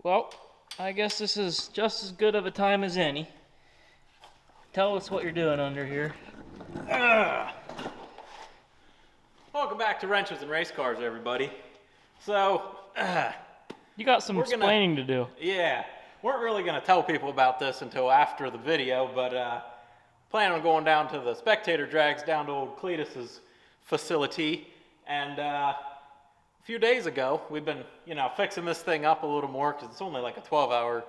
Well, I guess this is just as good of a time as any. Tell us what you're doing under here. Welcome back to Wrenches and Race Cars, everybody. So, You got some explaining to do. Yeah, weren't really going to tell people about this until after the video, but planning on going down to the spectator drags down to old Cleetus's facility, and a few days ago, we've been, fixing this thing up a little more, because it's only like a 12-hour,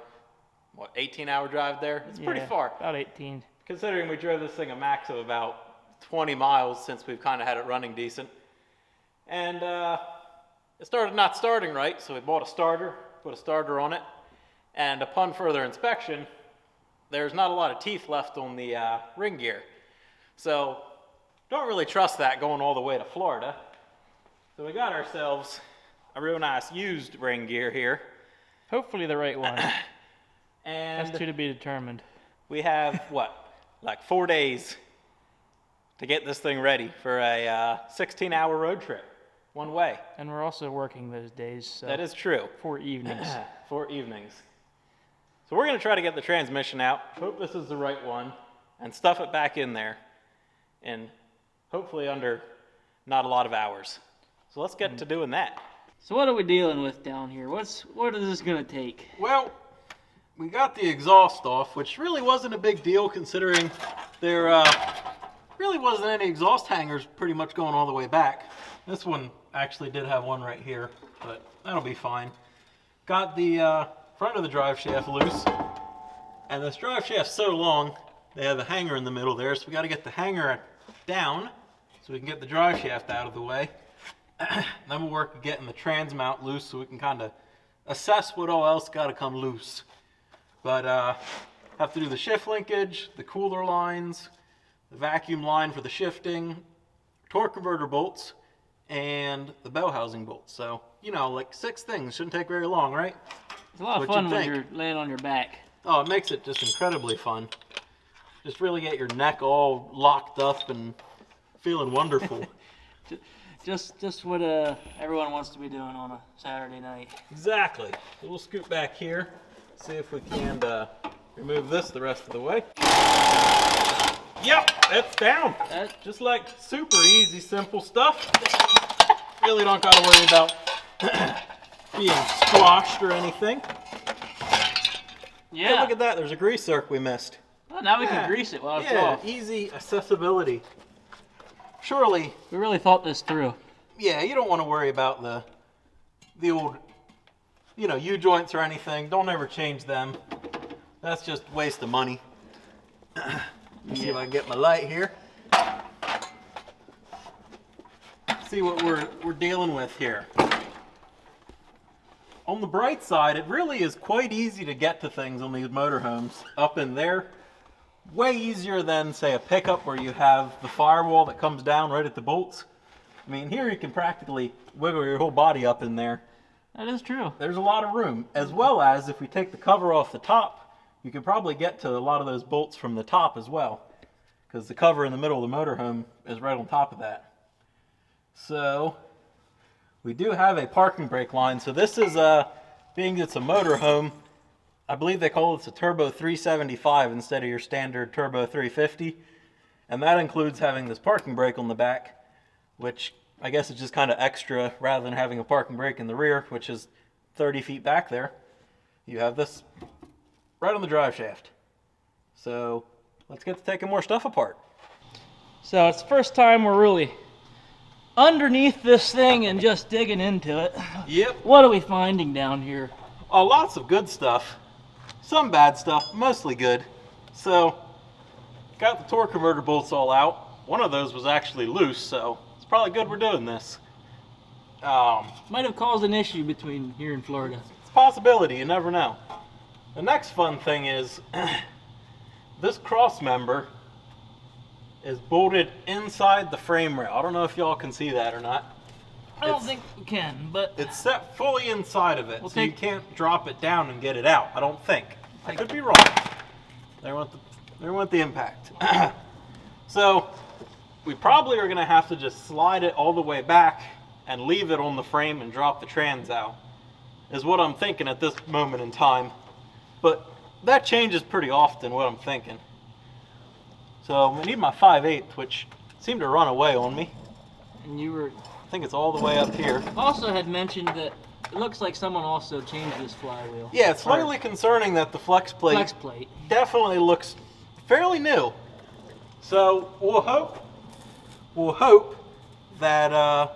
18-hour drive there? It's pretty far. About 18. Considering we drove this thing a max of about 20 miles since we've kind of had it running decent. And it started not starting right, so we bought a starter, put a starter on it, and upon further inspection, there's not a lot of teeth left on the ring gear. So, don't really trust that going all the way to Florida. So we got ourselves a real nice used ring gear here. Hopefully the right one. And that's to be determined. We have, like 4 days to get this thing ready for a 16-hour road trip, one way. And we're also working those days. So that is true. 4 evenings. 4 evenings. So we're going to try to get the transmission out, hope this is the right one, and stuff it back in there, and hopefully under not a lot of hours. So let's get to doing that. So what are we dealing with down here? What is this going to take? Well, we got the exhaust off, which really wasn't a big deal considering there really wasn't any exhaust hangers pretty much going all the way back. This one actually did have one right here, but that'll be fine. Got the front of the drive shaft loose, and this drive shaft's so long, they have a hanger in the middle there, so we got to get the hanger down so we can get the drive shaft out of the way. Then we'll work at getting the trans mount loose so we can kind of assess what all else got to come loose. But have to do the shift linkage, the cooler lines, the vacuum line for the shifting, torque converter bolts, and the bell housing bolts. So, like 6 things. Shouldn't take very long, right? It's a lot of fun when you're laying on your back. Oh, it makes it just incredibly fun. Just really get your neck all locked up and feeling wonderful. Just what everyone wants to be doing on a Saturday night. Exactly. So we'll scoot back here, see if we can remove this the rest of the way. Yep, that's down. Just like super easy, simple stuff. Really don't gotta worry about being squashed or anything. Yeah. Hey, look at that, there's a grease zerk we missed. Well, now we can grease it while it's off. Easy accessibility. Surely. We really thought this through. Yeah, you don't want to worry about the old, U-joints or anything. Don't ever change them. That's just waste of money. See if I can get my light here. See what we're dealing with here. On the bright side, it really is quite easy to get to things on these motorhomes. Up in there, way easier than, say, a pickup where you have the firewall that comes down right at the bolts. I mean, here you can practically wiggle your whole body up in there. That is true. There's a lot of room, as well as if we take the cover off the top, you could probably get to a lot of those bolts from the top as well, because the cover in the middle of the motorhome is right on top of that. So, we do have a parking brake line. So this is, being it's a motorhome, I believe they call it a Turbo 375 instead of your standard Turbo 350. And that includes having this parking brake on the back, which I guess is just kind of extra rather than having a parking brake in the rear, which is 30 feet back there. You have this right on the drive shaft. So let's get to taking more stuff apart. So it's the first time we're really underneath this thing and just digging into it. Yep. What are we finding down here? Oh, lots of good stuff. Some bad stuff, mostly good. So, got the torque converter bolts all out. One of those was actually loose, so it's probably good we're doing this. Might have caused an issue between here and Florida. It's a possibility, you never know. The next fun thing is, this cross member is bolted inside the frame rail. I don't know if y'all can see that or not. I don't think we can, but it's set fully inside of it, so you can't drop it down and get it out, I don't think. I could be wrong. There went the impact. So, we probably are going to have to just slide it all the way back and leave it on the frame and drop the trans out. is what I'm thinking at this moment in time. But that changes pretty often, what I'm thinking. So I need my 5/8, which seemed to run away on me. And you were... I think it's all the way up here. Also had mentioned that it looks like someone also changed this flywheel. Yeah, it's slightly concerning that the flex plate definitely looks fairly new. So we'll hope that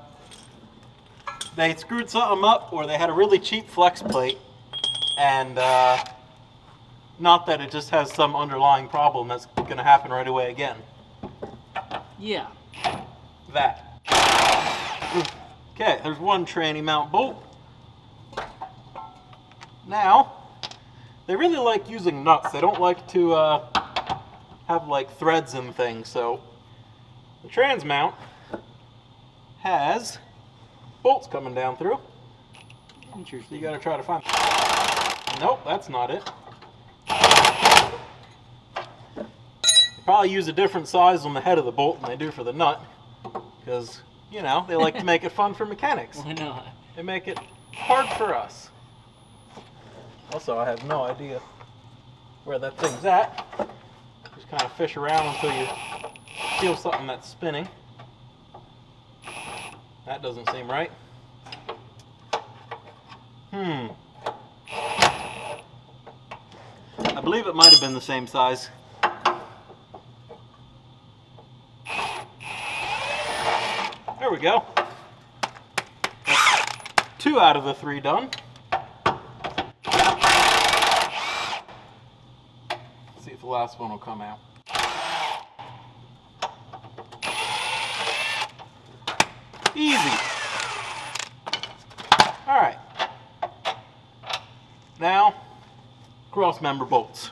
they screwed something up, or they had a really cheap flex plate, and not that it just has some underlying problem that's going to happen right away again. Yeah. That. Okay, there's one tranny mount bolt. Now, they really like using nuts. They don't like to have like threads and things. So the trans mount has bolts coming down through. Interesting. You got to try to find. Nope, that's not it. They probably use a different size on the head of the bolt than they do for the nut, because you know they like to make it fun for mechanics. Why not? They make it hard for us. Also, I have no idea where that thing's at. Just kind of fish around until you feel something that's spinning. That doesn't seem right. I believe it might have been the same size. There we go. That's 2 out of the 3 done. See if the last one will come out. Easy. All right. Now, cross member bolts.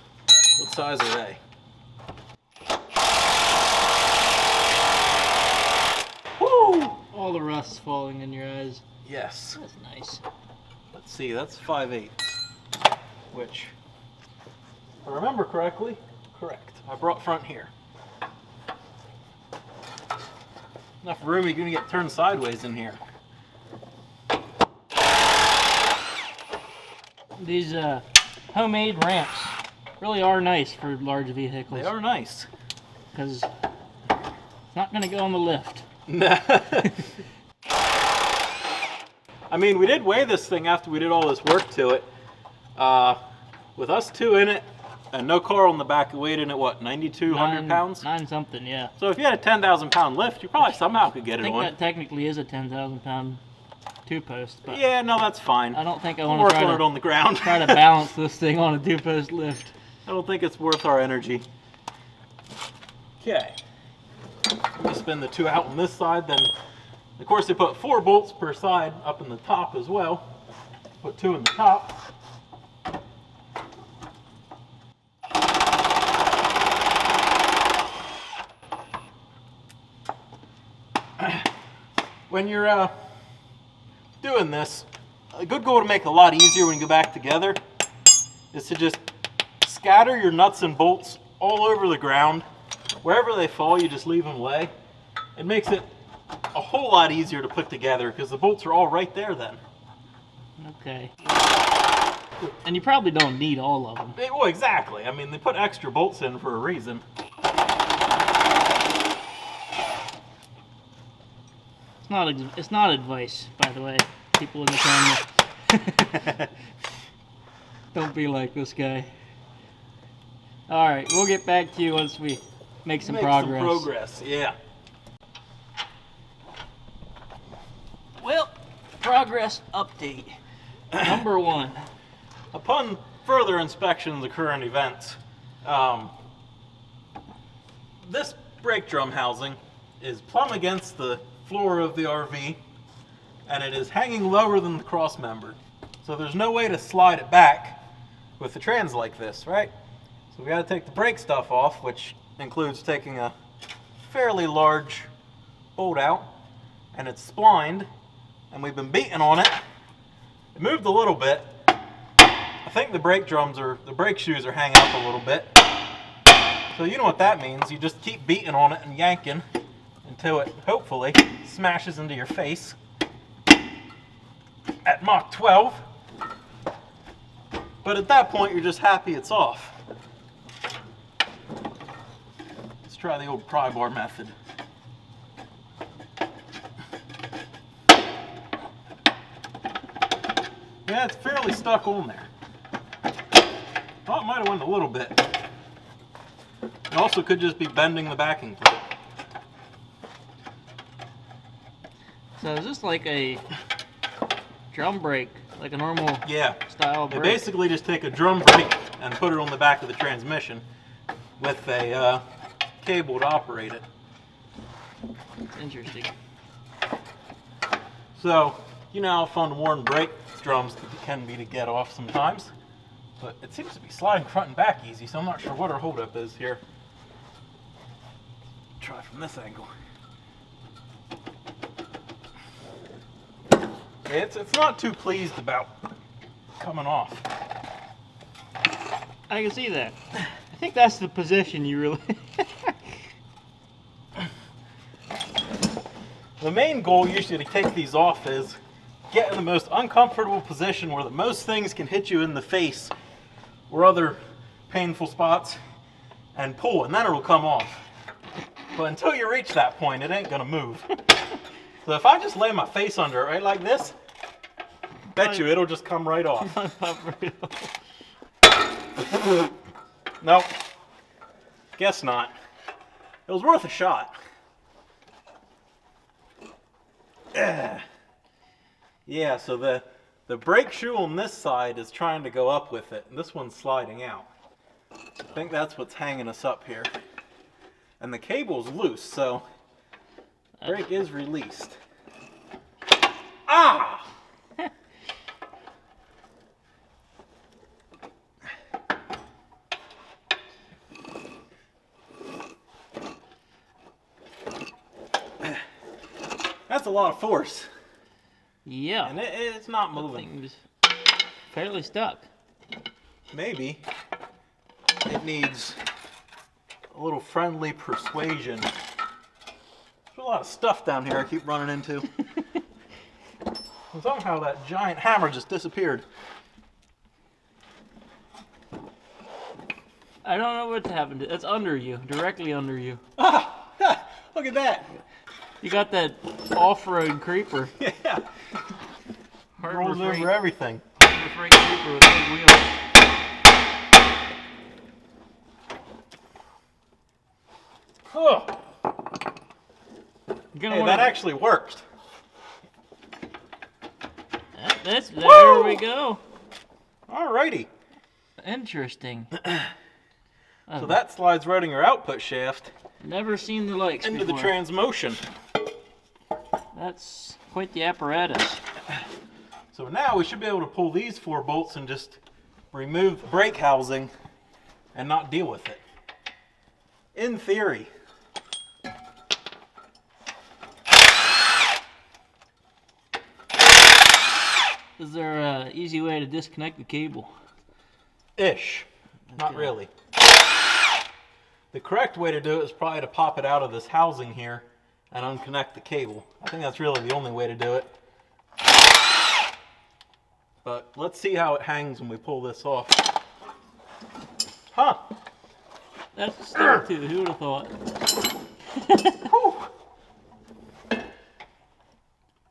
What size are they? Woo! All the rust's falling in your eyes. Yes. That's nice. Let's see, that's 5/8, which, if I remember correctly, correct. I brought front here. Enough room you're gonna get turned sideways in here. These homemade ramps really are nice for large vehicles. They are nice. Because it's not gonna go on the lift. I mean, we did weigh this thing after we did all this work to it. With us 2 in it and no car on the back, it weighed in at what, 9,200 pounds? 9 something, yeah. So if you had a 10,000 pound lift, you probably somehow could get I it think on. that technically is a 10,000 pound 2-post, but Yeah, no, that's fine. I don't think I We'll want to work on it on the ground. try to balance this thing on a 2-post lift. I don't think it's worth our energy. Okay. Let me spin the 2 out on this side, then of course they put 4 bolts per side up in the top as well. Put 2 in the top. When you're doing this, a good goal to make it a lot easier when you go back together is to just scatter your nuts and bolts all over the ground. Wherever they fall, you just leave them lay. It makes it a whole lot easier to put together because the bolts are all right there then. Okay. And you probably don't need all of them. Well, exactly. I mean, they put extra bolts in for a reason. It's not advice, by the way, people in the camera. Don't be like this guy. All right, we'll get back to you once we make some progress. Yeah. Well, progress update. Number 1. Upon further inspection of the current events, this brake drum housing is plumb against the floor of the RV, and it is hanging lower than the cross member. So there's no way to slide it back with the trans like this, right? So we got to take the brake stuff off, which includes taking a fairly large bolt out, and it's splined, and we've been beating on it. It moved a little bit. I think the brake shoes are hanging up a little bit. So you know what that means. You just keep beating on it and yanking until it hopefully smashes into your face at Mach 12. But at that point, you're just happy it's off. Let's try the old pry bar method. Yeah, it's fairly stuck on there. Oh, it might have went a little bit. It also could just be bending the backing plate. So is this like a drum brake, like a normal style They brake? basically just take a drum brake and put it on the back of the transmission with a cable to operate it. Interesting. So, you know how fun worn brake drums can be to get off sometimes. But it seems to be sliding front and back easy, so I'm not sure what our holdup is here. Try from this angle. It's not too pleased about coming off. I can see that. I think that's the position you really... The main goal usually to take these off is get in the most uncomfortable position where the most things can hit you in the face or other painful spots and pull, and then it'll come off. But until you reach that point, it ain't gonna move. So if I just lay my face under it right like this, bet you it'll just come right off. Nope. Guess not. It was worth a shot. Yeah, so the brake shoe on this side is trying to go up with it, and this one's sliding out. I think that's what's hanging us up here. And the cable's loose, so brake is released. Ah! That's a lot of force. Yeah. And it's not moving. Thing's fairly stuck. Maybe it needs a little friendly persuasion. There's a lot of stuff down here I keep running into. And somehow that giant hammer just disappeared. I don't know what happened. It's under you, directly under you. Ah! Look at that. You got that off-road creeper. Yeah. Harbor Rolls Freight- over everything. Harbor Freight creeper with big wheels. Oh. You're gonna Hey, wanna- that actually worked. There we go. Alrighty. Interesting. So that slides right in your output shaft Never seen the likes into the before. transmotion. That's quite the apparatus. So now we should be able to pull these 4 bolts and just remove the brake housing and not deal with it. In theory. Is there an easy way to disconnect the cable? Ish. Not Okay. really. The correct way to do it is probably to pop it out of this housing here and unconnect the cable. I think that's really the only way to do it. But let's see how it hangs when we pull this off. Huh. That's stuck too. Who would have thought?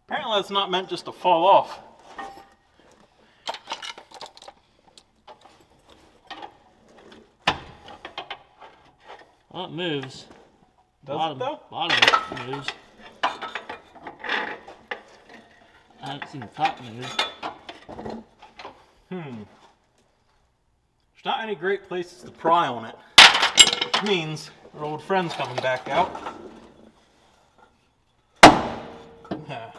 Apparently that's not meant just to fall off. Well, it moves. Does it though? Bottom of it moves. I haven't seen the top move. There's not any great places to pry on it. Which means our old friend's coming back out. Yeah.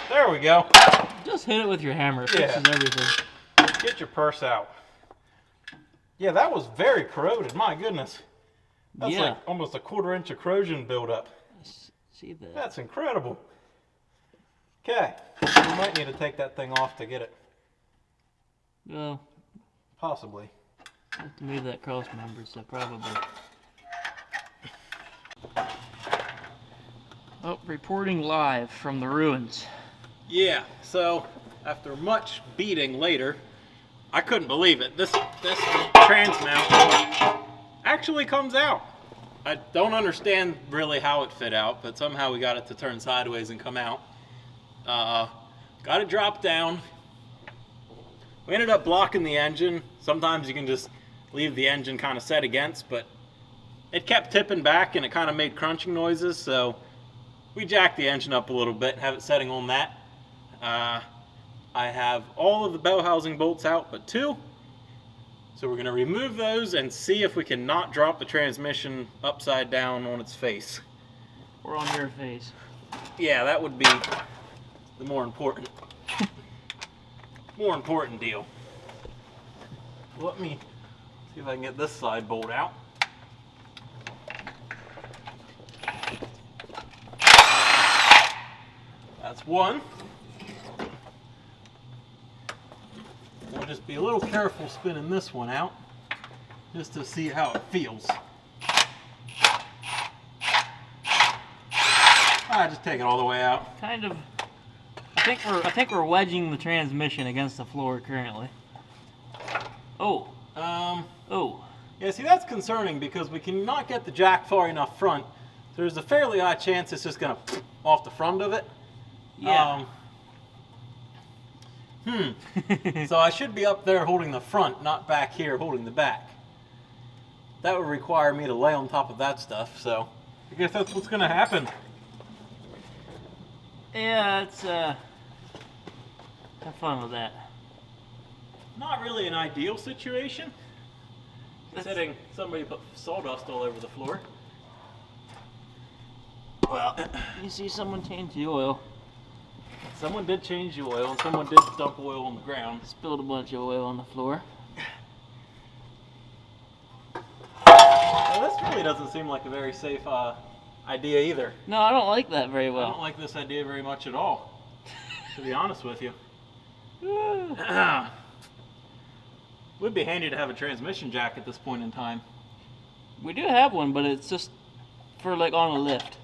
There we go. Just hit it with your hammer. It Yeah. fixes everything. Get your purse out. Yeah, that was very corroded. My goodness. That's Yeah. like almost a 1/4 inch of corrosion buildup. See that? That's incredible. Okay, we might need to take that thing off to get it. Well, Possibly. I have to move that cross member, so probably. Oh, reporting live from the ruins. Yeah, so after much beating later, I couldn't believe it. This trans mount actually comes out. I don't understand really how it fit out, but somehow we got it to turn sideways and come out. Got it dropped down. We ended up blocking the engine. Sometimes you can just leave the engine kind of set against, but it kept tipping back and it kind of made crunching noises, so we jacked the engine up a little bit and have it setting on that. I have all of the bell housing bolts out but 2. So we're going to remove those and see if we can not drop the transmission upside down on its face. Or on your face. Yeah, that would be the more important deal. Let me see if I can get this side bolt out. That's one. We'll just be a little careful spinning this one out, just to see how it feels. Just take it all the way out. Kind of. I think we're wedging the transmission against the floor currently. Oh. Oh. Yeah, see, that's concerning because we cannot get the jack far enough front. There's a fairly high chance it's just gonna off the front of it. Yeah. So I should be up there holding the front, not back here holding the back. That would require me to lay on top of that stuff, so I guess that's what's gonna happen. Yeah, it's have fun with that. Not really an ideal situation, considering somebody put sawdust all over the floor. Well, you see someone change the oil. Someone did change the oil, and someone did dump oil on the ground. Spilled a bunch of oil on the floor. Well, this really doesn't seem like a very safe idea either. No, I don't like that very well. I don't like this idea very much at all, to be honest with you. Would be handy to have a transmission jack at this point in time. We do have one, but it's just for like on a lift.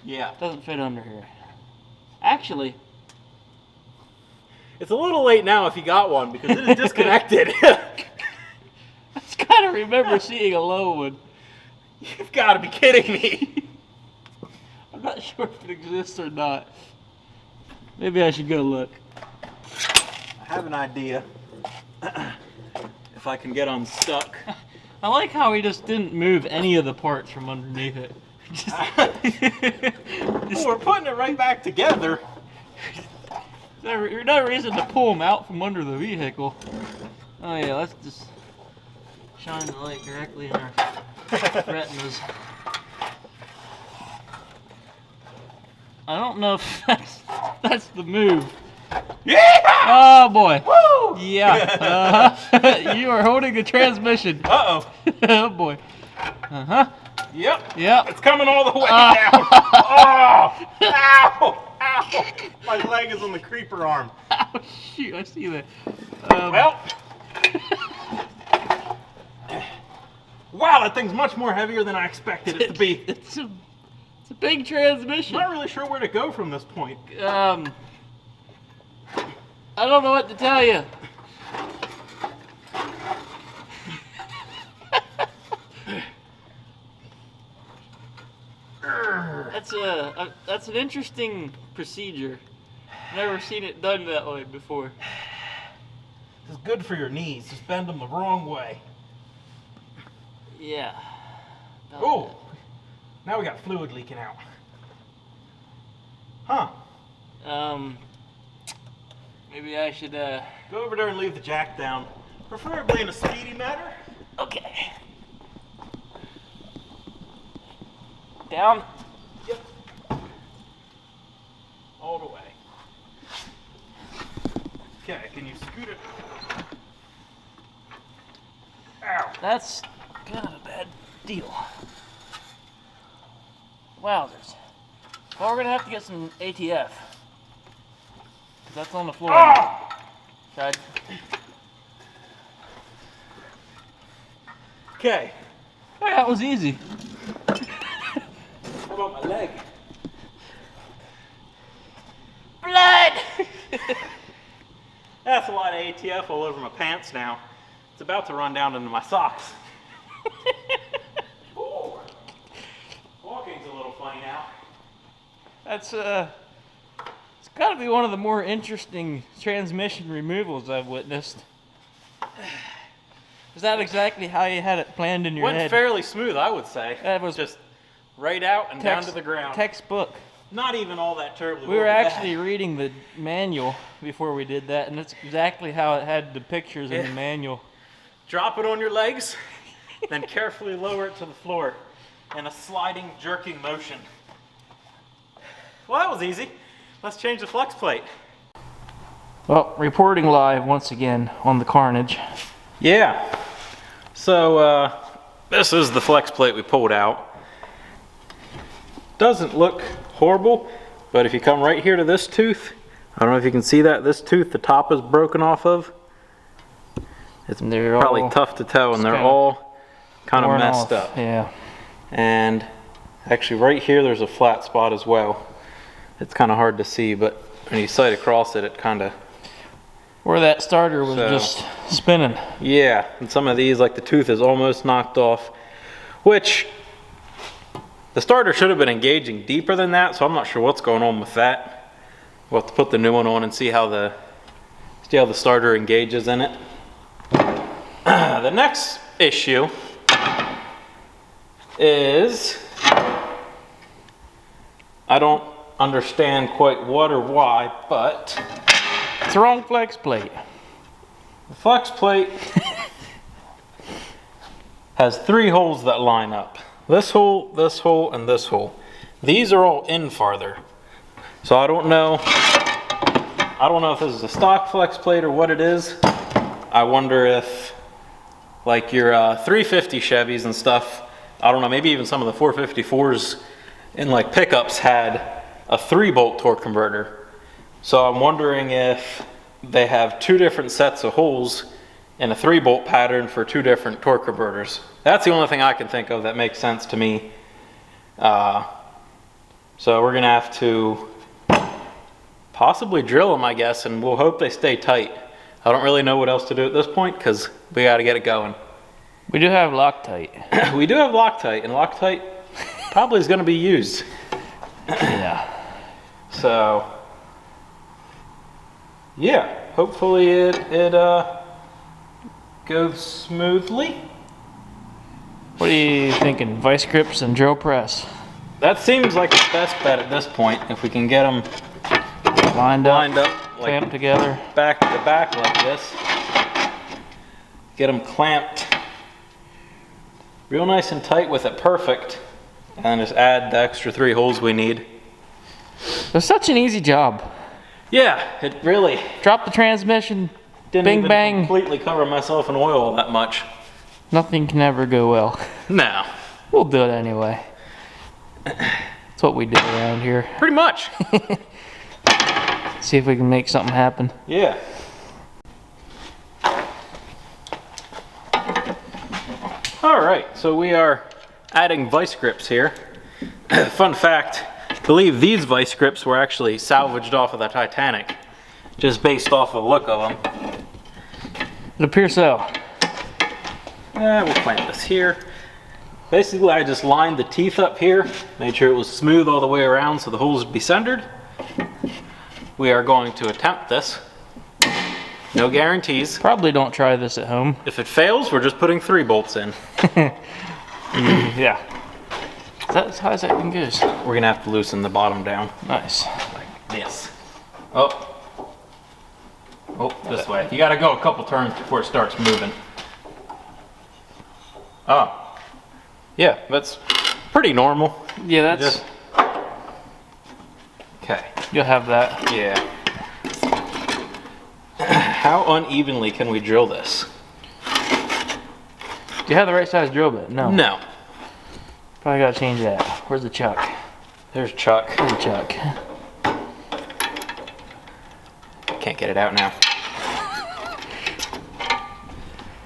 Yeah. It doesn't fit under here. Actually, it's a little late now if you got one because it is disconnected. I just kind of remember seeing a low one. You've got to be kidding me. I'm not sure if it exists or not. Maybe I should go look. I have an idea. If I can get unstuck. I like how he just didn't move any of the parts from underneath it. Well, we're putting it right back together. There's no reason to pull them out from under the vehicle. Oh yeah, let's just shine the light directly in our retinas. I don't know if that's the move. Yeah! Oh boy. Woo! Yeah. You are holding the transmission. Uh-oh. Oh boy. Uh-huh. Yep. Yep. It's coming all the way down. Oh! Ow! Ow! My leg is on the creeper arm. Oh shoot, I see that. Well. Wow, that thing's much more heavier than I expected it to be. It's a big transmission. I'm not really sure where to go from this point. I don't know what to tell you. That's an interesting procedure. Never seen it done that way before. It's good for your knees. Just bend them the wrong way. Yeah. Oh, now we got fluid leaking out. Huh. Maybe I should go over there and leave the jack down, preferably in a speedy manner. Okay. Down. Yep. All the way. Okay, can you scoot it? Ow. That's kind of a bad deal. Wowzers. Well, we're gonna have to get some ATF. 'Cause that's on the floor. Ah! Side. Okay. Hey, that was easy. How about my leg? That's a lot of ATF all over my pants now. It's about to run down into my socks. Ooh. Walking's a little funny now. That's it's got to be one of the more interesting transmission removals I've witnessed. Is that exactly how you had it planned in your Went head? fairly smooth, I would say. That was just right out and down to the ground. Textbook. Not even all that terribly. We were actually reading the manual before we did that, and that's exactly how it had the pictures in the manual. Drop it on your legs, then carefully lower it to the floor in a sliding, jerking motion. Well, that was easy. Let's change the flex plate. Well, reporting live once again on the carnage. Yeah. So, this is the flex plate we pulled out. Doesn't look horrible, but if you come right here to this tooth, I don't know if you can see that, this tooth, the top is broken off of. It's probably tough to tell, and they're all kind of messed up. Yeah. And actually right here there's a flat spot as well. It's kind of hard to see, but when you sight across it, it kind of... Where that starter was just spinning. Yeah, and some of these, like the tooth is almost knocked off, which the starter should have been engaging deeper than that, so I'm not sure what's going on with that. We'll have to put the new one on and see how the starter engages in it. The next issue is I don't understand quite what or why, but it's the wrong flex plate. The flex plate has 3 holes that line up. This hole, and this hole. These are all in farther. So I don't know if this is a stock flex plate or what it is. I wonder if like your 350 Chevys and stuff, I don't know, maybe even some of the 454s in like pickups had a 3-bolt torque converter. So I'm wondering if they have 2 different sets of holes in a 3-bolt pattern for 2 different torque converters. That's the only thing I can think of that makes sense to me. So we're gonna have to possibly drill them, I guess, and we'll hope they stay tight. I don't really know what else to do at this point because we got to get it going. We do have Loctite. We do have Loctite, and Loctite probably is going to be used. Yeah. So, yeah, hopefully it goes smoothly. What are you thinking? Vice grips and drill press? That seems like the best bet at this point. If we can get them lined up, like clamped together, back to back like this. Get them clamped real nice and tight with it perfect, and just add the extra 3 holes we need. It's such an easy job. Yeah, it really drop the transmission, didn't bing even bang. Completely cover myself in oil that much. Nothing can ever go well. No. We'll do it anyway. That's what we do around here. Pretty much. See if we can make something happen. Yeah. All right, so we are adding vice grips here. Fun fact, I believe these vice grips were actually salvaged off of the Titanic, just based off of the look of them. It appears so. We'll clamp this here. Basically, I just lined the teeth up here, made sure it was smooth all the way around so the holes would be centered. We are going to attempt this. No guarantees. Probably don't try this at home. If it fails, we're just putting 3 bolts in. Yeah. That's how that thing goes. We're gonna have to loosen the bottom down. Nice. Like this. Oh, this way. You gotta go a couple turns before it starts moving. Oh. Yeah, that's pretty normal. Yeah, that's... Okay. You'll have that. Yeah. How unevenly can we drill this? Do you have the right size drill bit? No. No. Probably gotta change that. Where's the chuck? There's Chuck. Where's the chuck? Can't get it out now.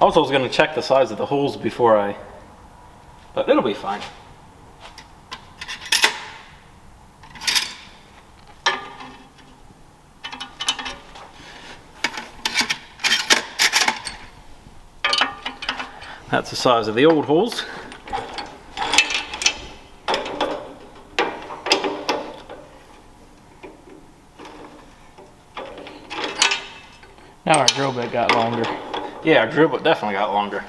Also, I was gonna check the size of the holes before but it'll be fine. That's the size of the old holes. Now our drill bit got longer. Yeah, our drill bit definitely got longer.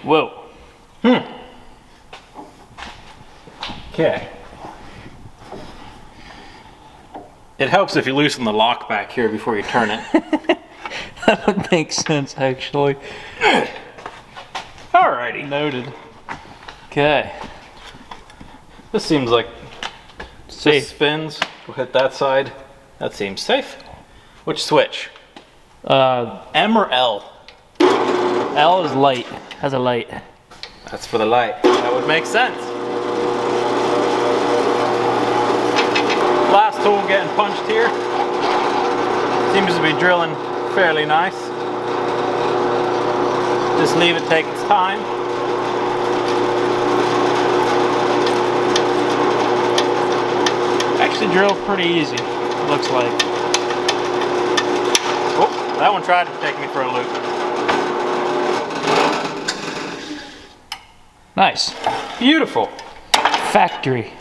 Whoa. Okay. It helps if you loosen the lock back here before you turn it. That would make sense, actually. Alrighty. Noted. Okay. This seems like Safe. this spins. We'll hit that side. That seems safe. Which switch? M or L? L is light. Has a light. That's for the light. That would make sense. Last hole getting punched here. Seems to be drilling fairly nice. Just leave it take its time. Actually drilled pretty easy, looks like. Oh, that one tried to take me for a loop. Nice. Beautiful. Factory.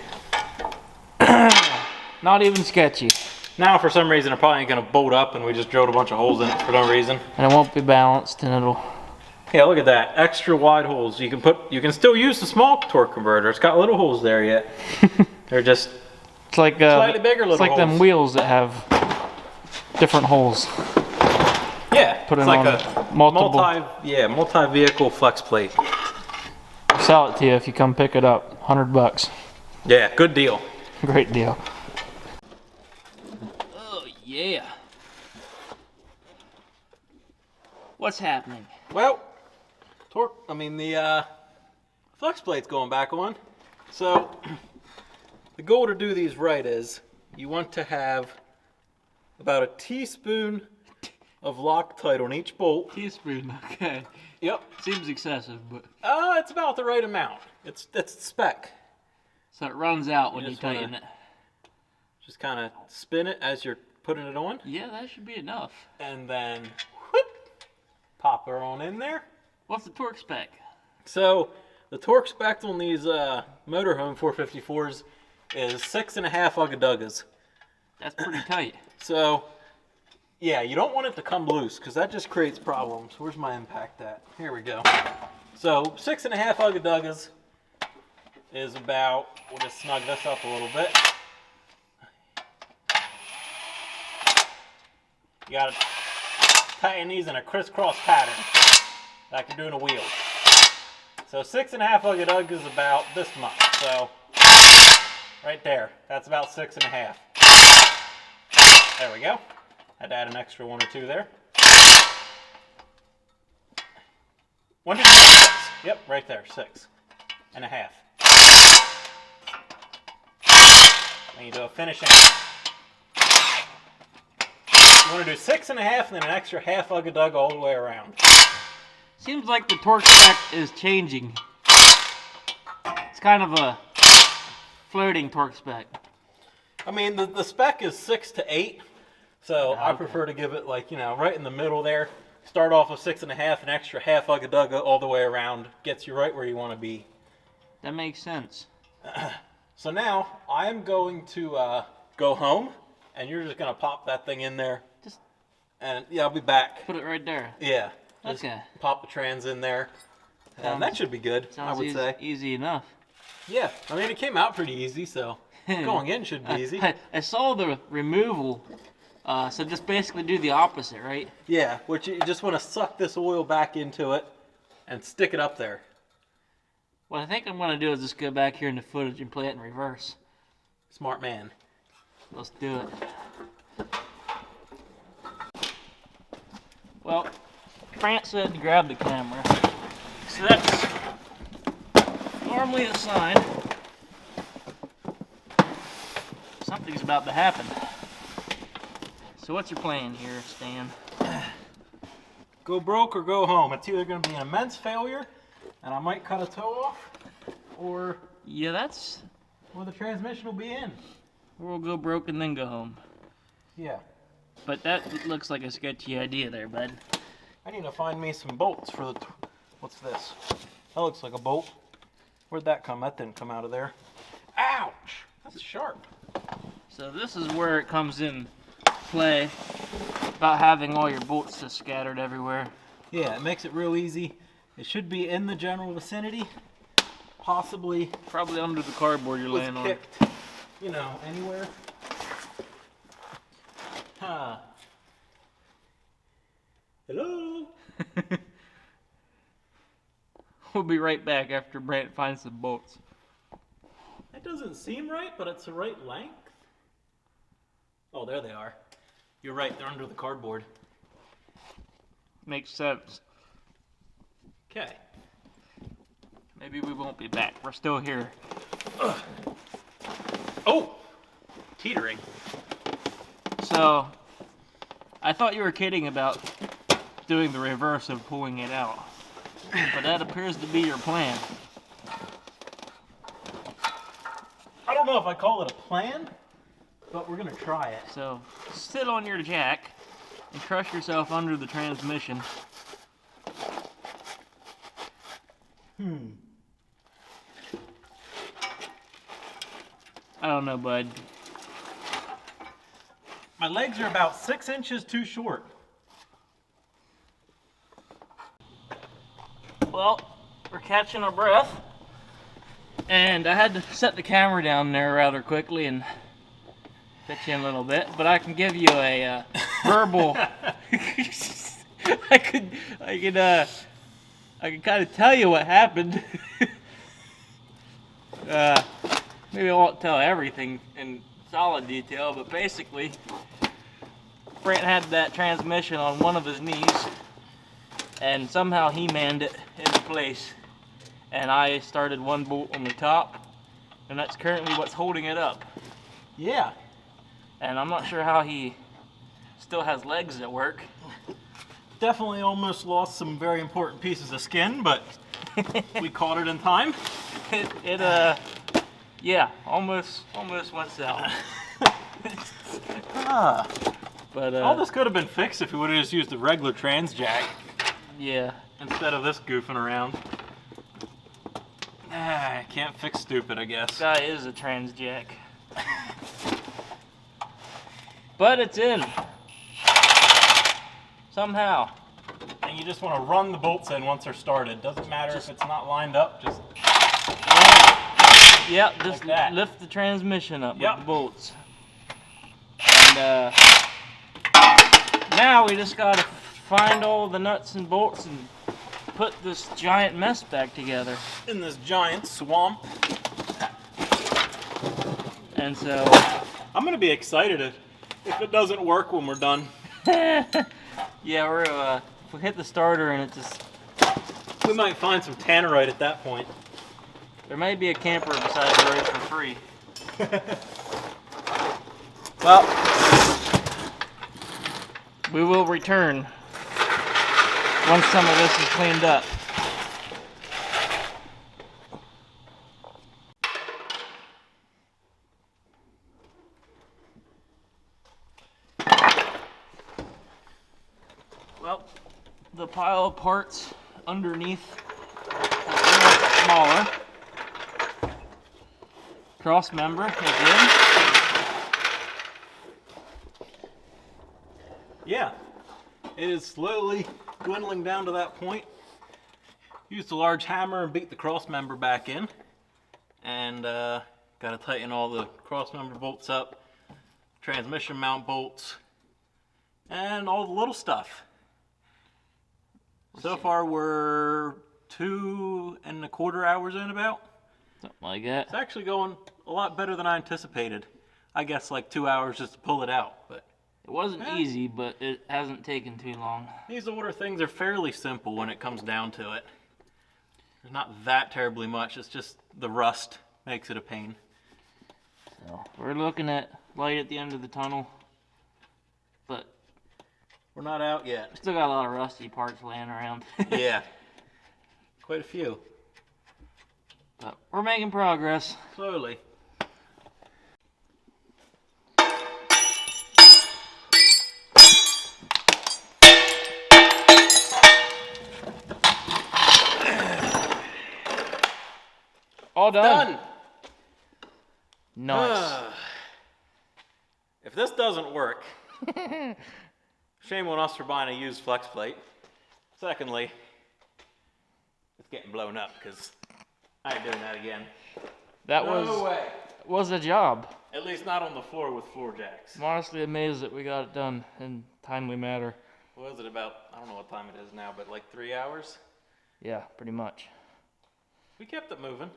Not even sketchy. Now for some reason it probably ain't gonna bolt up and we just drilled a bunch of holes in it for no reason. And it won't be balanced and it'll... Yeah, look at that. Extra wide holes. You can still use the small torque converter. It's got little holes there yet. They're just It's like slightly bigger little it's like holes. them wheels that have different holes. Yeah, Put it it's like on a multiple... multi-vehicle flex plate. Sell it to you if you come pick it up. $100. Yeah, good deal. Great deal. Oh yeah. What's happening? Well, the flex plate's going back on. So the goal to do these right is you want to have about a teaspoon of Loctite on each bolt. Teaspoon, okay. Yep. Seems excessive, but... It's about the right amount. It's spec. So it runs out when you just tighten wanna- it. Just kind of spin it as you're putting it on. Yeah, that should be enough. And then whoop, pop her on in there. What's the torque spec? So the torque spec on these motorhome 454s is 6.5 Ugga-Duggas. That's pretty tight. So yeah, you don't want it to come loose because that just creates problems. Where's my impact at? Here we go. So 6.5 Ugga-Duggas is about, we'll just snug this up a little bit. You gotta tighten these in a crisscross pattern like you're doing a wheel. So 6.5 Ugga-Duggas is about this much. So right there, that's about 6.5. There we go. Had to add an extra one or two there. 1, 2, 3, 6. Yep, right there, 6.5. Then you do a finishing. You want to do 6.5 and then an extra half Ugga-Dugga all the way around. Seems like the torque spec is changing. It's kind of a floating torque spec. I mean, the spec is 6 to 8, so Okay. I prefer to give it like, right in the middle there. Start off with 6.5, an extra half Ugga-Dugga all the way around. Gets you right where you want to be. That makes sense. So now, I am going to go home, and you're just going to pop that thing in there. And yeah, I'll be back. Put it right there. Yeah. Just Okay. pop the trans in there. And that should be good, I Sounds would say. easy enough. Yeah, I mean, it came out pretty easy, so going in should be easy. I saw the removal, so just basically do the opposite, right? Yeah, which you just want to suck this oil back into it and stick it up there. What I think I'm going to do is just go back here in the footage and play it in reverse. Smart man. Let's do it. Well, Grant said to grab the camera, so that's normally a sign something's about to happen. So what's your plan here, Stan? Go broke or go home. It's either going to be an immense failure, and I might cut a toe off, or Yeah, that's... the transmission will be in. We'll go broke and then go home. Yeah. But that looks like a sketchy idea there, bud. I need to find me some bolts for the... What's this? That looks like a bolt. Where'd that come? That didn't come out of there. Ouch! That's sharp. So this is where it comes in play about having all your bolts just scattered everywhere. Yeah, it makes it real easy. It should be in the general vicinity. Possibly. Probably under the cardboard you're laying on. Kicked, you know, anywhere. Huh. Hello? We'll be right back after Brant finds some bolts. That doesn't seem right, but it's the right length. Oh, there they are. You're right, they're under the cardboard. Makes sense. Okay. Maybe we won't be back. We're still here. Ugh. Oh! Teetering. So, I thought you were kidding about doing the reverse of pulling it out. But that appears to be your plan. I don't know if I call it a plan, but we're gonna try it. So, sit on your jack and crush yourself under the transmission. I don't know, bud. My legs are about 6 inches too short. Well, we're catching our breath. And I had to set the camera down there rather quickly and pitch in a little bit, but I can give you a verbal. I could kind of tell you what happened. Maybe I won't tell everything in solid detail, but basically, Brent had that transmission on one of his knees, and somehow he manned it into place. And I started one bolt on the top, and that's currently what's holding it up. Yeah. And I'm not sure how he still has legs that work. Definitely almost lost some very important pieces of skin, but we caught it in time. Yeah, almost went south. But all this could have been fixed if we would have just used the regular trans jack. Yeah. Instead of this goofing around. Can't fix stupid, I guess. This guy is a trans jack. But it's in. Somehow. And you just want to run the bolts in once they're started. Doesn't matter if it's not lined up, just... Yep, just like lift the transmission up Yep. with the bolts. And now we just gotta find all the nuts and bolts and put this giant mess back together. In this giant swamp. And so... I'm going to be excited if it doesn't work when we're done. Yeah, we're if we hit the starter and it just... We might find some tannerite at that point. There may be a camper beside the road for free. Well, we will return once some of this is cleaned up. Well, the pile of parts underneath is smaller. Cross member is in. yeah. It is slowly dwindling down to that point. Used a large hammer and beat the cross member back in. And got to tighten all the cross member bolts up, transmission mount bolts, and all the little stuff. So far we're 2.25 hours in about. Something like that. It's actually going a lot better than I anticipated. I guess like 2 hours just to pull it out, but It wasn't easy, but it hasn't taken too long. these older things are fairly simple when it comes down to it. There's not that terribly much, it's just the rust makes it a pain. So we're looking at light at the end of the tunnel, but We're not out yet. we still got a lot of rusty parts laying around. Yeah, quite a few. But we're making progress. Slowly. All done. Done. Nice. If this doesn't work, shame on us for buying a used flex plate. Secondly, it's getting blown up because I ain't doing that again. That No way. was a job. At least not on the floor with floor jacks. I'm honestly amazed that we got it done in timely manner. What was it about? I don't know what time it is now, but like 3 hours? Yeah, pretty much. We kept it moving.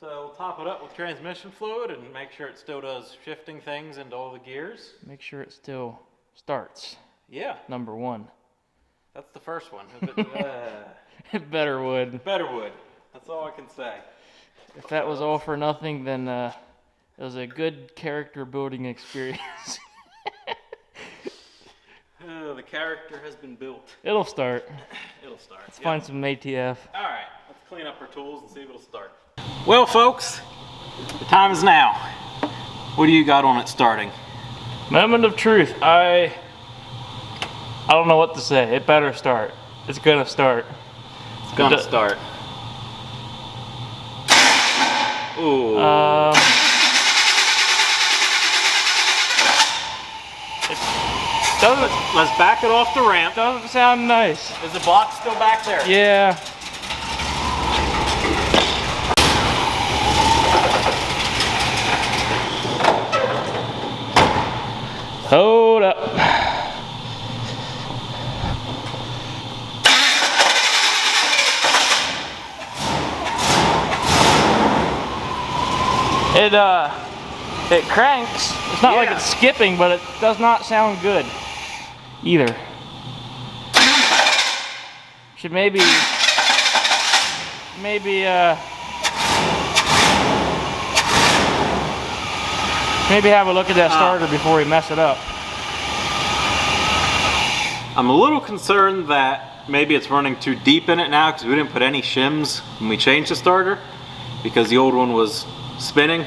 So we'll top it up with transmission fluid and make sure it still does shifting things into all the gears. Make sure it still starts. Yeah, Number one. that's the first one. It better would. Better would. That's all I can say. If that was all for nothing, then it was a good character building experience. The character has been built. It'll start. It'll start. Let's find some ATF. All right, let's clean up our tools and see if it'll start. Well, folks, the time is now. What do you got on it starting? Moment of truth. I don't know what to say. It better start. It's gonna start. It's gonna start. Ooh. It doesn't. Let's back it off the ramp. Doesn't sound nice. Is the box still back there? Yeah. Hold up. It cranks. It's not like it's skipping, but it does not sound good either. Should maybe have a look at that starter before we mess it up. I'm a little concerned that maybe it's running too deep in it now because we didn't put any shims when we changed the starter because the old one was spinning.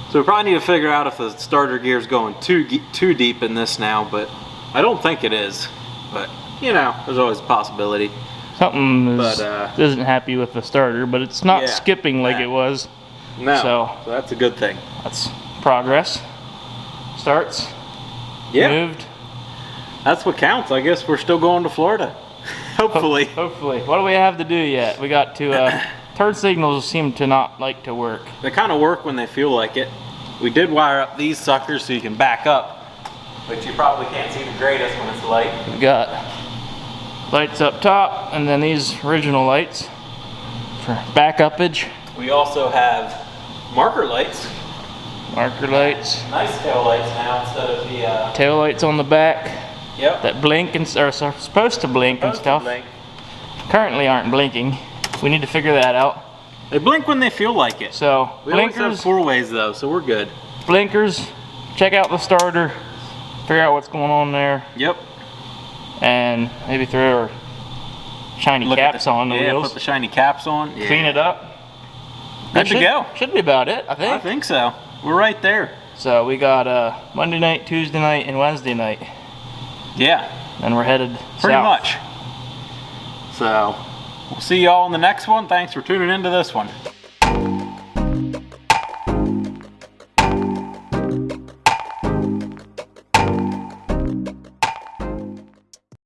So we probably need to figure out if the starter gear is going too deep in this now, but I don't think it is. But you know, there's always a possibility. Something isn't happy with the starter, but it's not skipping like it was. No, so that's a good thing. That's progress. Starts. Yeah. Moved. That's what counts. I guess we're still going to Florida. Hopefully. Hopefully. What do we have to do yet? We got to, turn signals seem to not like to work. They kind of work when they feel like it. We did wire up these suckers so you can back up, but you probably can't see the greatest when it's light. We got lights up top, and then these original lights for backupage. We also have marker lights. Marker lights. Nice tail lights now instead of the tail lights on the back. Yep. That blink and are supposed to blink and stuff. Currently aren't blinking. We need to figure that out. They blink when they feel like it. So we blinkers always have 4 ways though, so we're good. Blinkers. Check out the starter. Figure out what's going on there. Yep. And maybe throw our shiny caps on the wheels. Put the shiny caps on. Yeah. Clean it up. Good to go. Should be about it, I think. I think so. We're right there. So we got Monday night, Tuesday night, and Wednesday night. Yeah. And we're headed pretty south. much. So we'll see y'all in the next one. Thanks for tuning into this one.